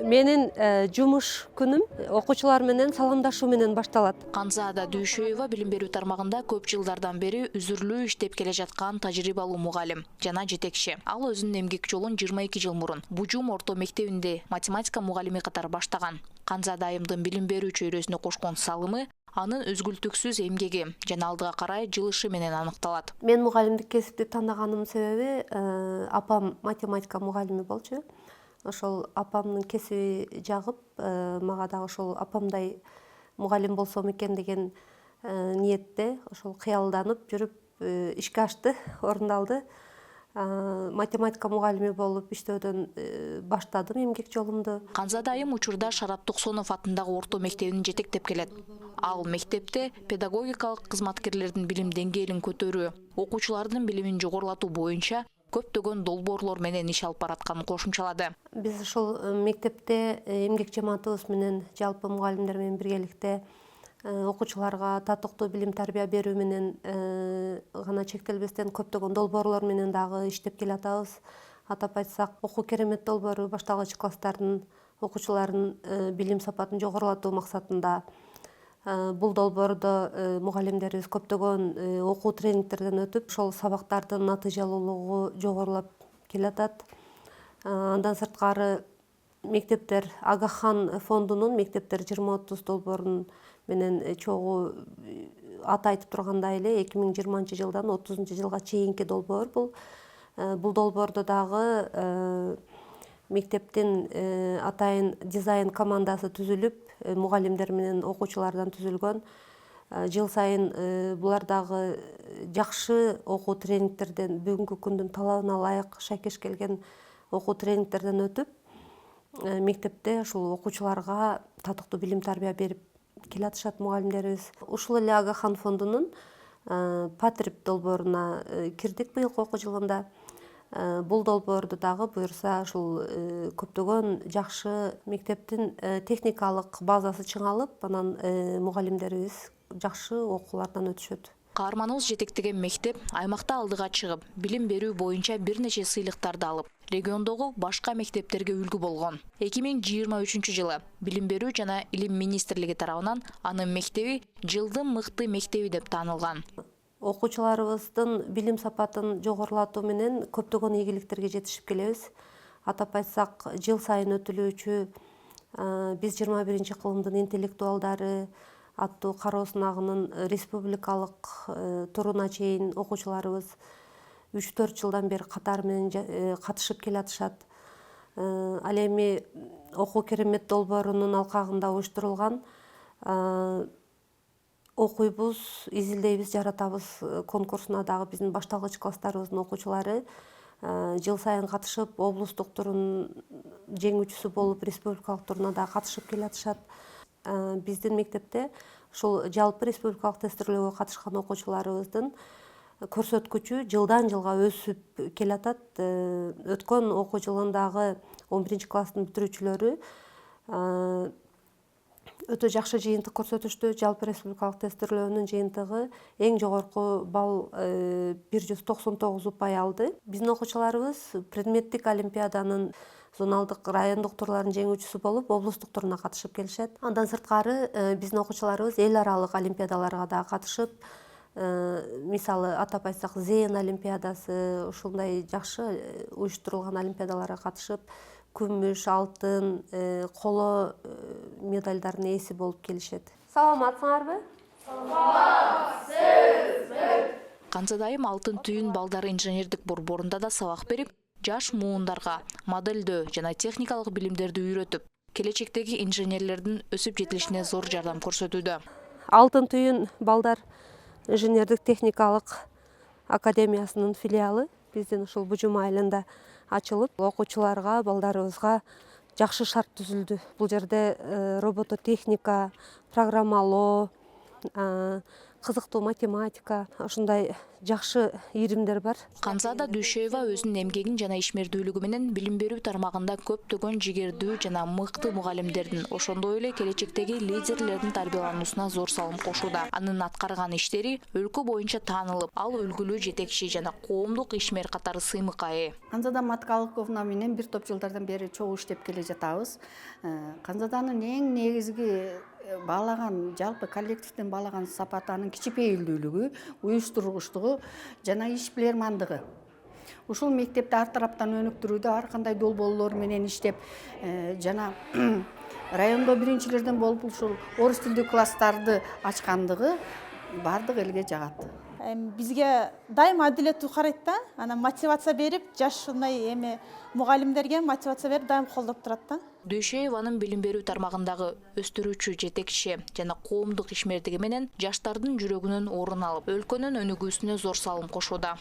Менин жумуш күнүм окуучулар менен саламдашуу менен башталат. Канзада Дүйшөева билим берүү тармагында көп жылдардан бери үзүрлүү иштеп келе жаткан тажрыйбалуу мугалим жана жетекчи. Ал өзүнүн эмгек жолун 22 жыл мурун Бужум орто мектебинде математика мугалими катары баштаган. Канзада айымдын билим берүү чөйрөсүнө кошкон салымы анын үзгүлтүксүз эмгеги жана алдыга карай жылышы менен аныкталат. Мен мугалимдик кесипти тандаганымдын себеби апам математика мугалими болчу. Ошол апамдын кесиби жагып, мага дагы ошол апамдай мугалим болсом экен деген ниетте ошол кыялданып жүрүп ишке ашты, орундалды. Математика мугалими болуп иштөөдөн баштадым эмгек жолумду. Канзада айым учурда Шарап Токсонов атындагы орто мектебин жетектеп келет. Ал мектепте педагогикалык кызматкерлердин билим деңгээлин көтөрүү, окуучулардын билимин жогорулатуу боюнча көптөгөн долбоорлор менен иш алып баратканын кошумчалады. Биз ушул мектепте эмгек жамаатыбыз менен жалпы мугалимдер менен биргеликте окуучуларга татыктуу билим тарбия берүү менен гана чектелбестен көптөгөн долбоорлор менен дагы иштеп келатабыз. Атап айтсак, окуу керемет долбоору башталгыч класстардын окуучуларынын билим сапатын жогорулатуу максатында. Бул долбоордо мугалимдерибиз көптөгөн окуу тренингтерден өтүп, ошол сабактардын натыйжалуулугу жогорулап келатат. Андан сырткары мектептер Агахан фондунун мектептер 20-30 долбоорун менен чогуу аты айтып тургандай эле 2020 жылдан 30 жылга чейинки долбоор бул. Бул долбоордо дагы мектептин атайын дизайн командасы түзүлүп, мугалимдер менен окуучулардан түзүлгөн. Жыл сайын булар дагы жакшы окуу тренингтерден, бүгүнкү күндүн талабына ылайык шайкеш келген окуу тренингтерден өтүп, мектепте ушул окуучуларга татыктуу билим тарбия берип келатышат мугалимдерибиз. Ушул эле Агахан фондунун Патриб долбооруна кирдик быйылкы окуу жылында. Бул долбоорду дагы буюрса ушул көптөгөн жакшы мектептин техникалык базасы чыңалып, анан мугалимдерибиз жакшы окуулардан өтүшөт. Каарманыбыз жетектеген мектеп аймакта алдыга чыгып, билим берүү боюнча бир нече сыйлыктарды алып, региондогу башка мектептерге үлгү болгон. 2023 жылы Билим берүү жана Илим министрлиги тарабынан анын мектеби жылдын мыкты мектеби деп таанылган. Окуучуларыбыздын билим сапатын жогорулатуу менен көптөгөн ийгиликтерге жетишип келебиз. Атап айтсак, жыл сайын өтүлүүчү биз 21-кылымдын интеллектуалдары аттуу кароо сынагынын республикалык туруна чейин окуучуларыбыз 3-4 жылдан бери катары менен катышып келатышат. Ал эми окуу керемет долбоорунун алкагында уюштурулган окуйбуз, изилдейбиз, жаратабыз конкурсуна дагы биздин башталгыч класстарыбыздын окуучулары жыл сайын катышып, облустук турунун жеңүүчүсү болуп, республикалык туруна дагы катышып келатышат. Биздин мектепте ушул жалпы республикалык тестирлөөгө катышкан окуучуларыбыздын көрсөткүчү жылдан жылга өсүп келатат. Өткөн окуу жылындагы 11-класстын бүтүрүүчүлөрү өтө жакшы жыйынтык көрсөтүштү. Жалпы республикалык тестирлөөнүн жыйынтыгы эң жогорку балл 199 упай алды. Биздин окуучуларыбыз предметтик олимпиаданын зоналдык, райондук турлардын жеңүүчүсү болуп, облустук туруна катышып келишет. Андан сырткары биздин окуучуларыбыз эл аралык олимпиадаларга дагы катышып, мисалы атап айтсак, ЗЭЭН олимпиадасы, ушундай жакшы уюштурулган олимпиадаларга катышып, күмүш, алтын, коло медалдардын ээси болуп келишет. Саламатсыңарбы? Саламатсызбы. Канзада айым алтын түйүн балдар инженердик борборунда да сабак берип, жаш муундарга модельдөө жана техникалык билимдерди үйрөтүп, келечектеги инженерлердин өсүп жетилишине зор жардам көрсөтүүдө. Алтын түйүн балдар инженердик техникалык академиясынын филиалы биздин ушул Бужум айылында ачылып, окуучуларга, балдарыбызга жакшы шарт түзүлдү. Бул жерде робототехника, программалоо, кызыктуу математика, ушундай жакшы иримдер бар. Канзада Дүйшөева өзүнүн эмгегин жана ишмердүүлүгү менен билим берүү тармагында көптөгөн жигердүү жана мыкты мугалимдердин, ошондой эле келечектеги лидерлердин тарбиялануусуна зор салым кошууда. Анын аткарган иштери өлкө боюнча таанылып, ал үлгүлүү жетекчи жана коомдук ишмер катары сыймыкка ээ. Канзада Маткалыковна менен бир топ жылдардан бери чогуу иштеп келе жатабыз. Канзаданын эң негизги баалаган, жалпы коллективден баалаган сапаты анын кичипейилдүүлүгү, уюштургучтугу жана ишбилермандыгы. Ушул мектепти ар тараптан өнүктүрүүдө ар кандай долбоорлор менен иштеп, жана райондо биринчилерден болуп ушул орус тилдүү класстарды ачкандыгы бардык элге жагат. Бизге дайыма адилеттүү карайт да, анан мотивация берип, жаш ушундай мугалимдерге мотивация берип дайым колдоп турат да. Дүйшөеванын билим берүү тармагындагы өстүрүүчү жетекчи жана коомдук ишмердиги менен жаштардын жүрөгүнөн орун алып, өлкөнүн өнүгүүсүнө зор салым кошууда.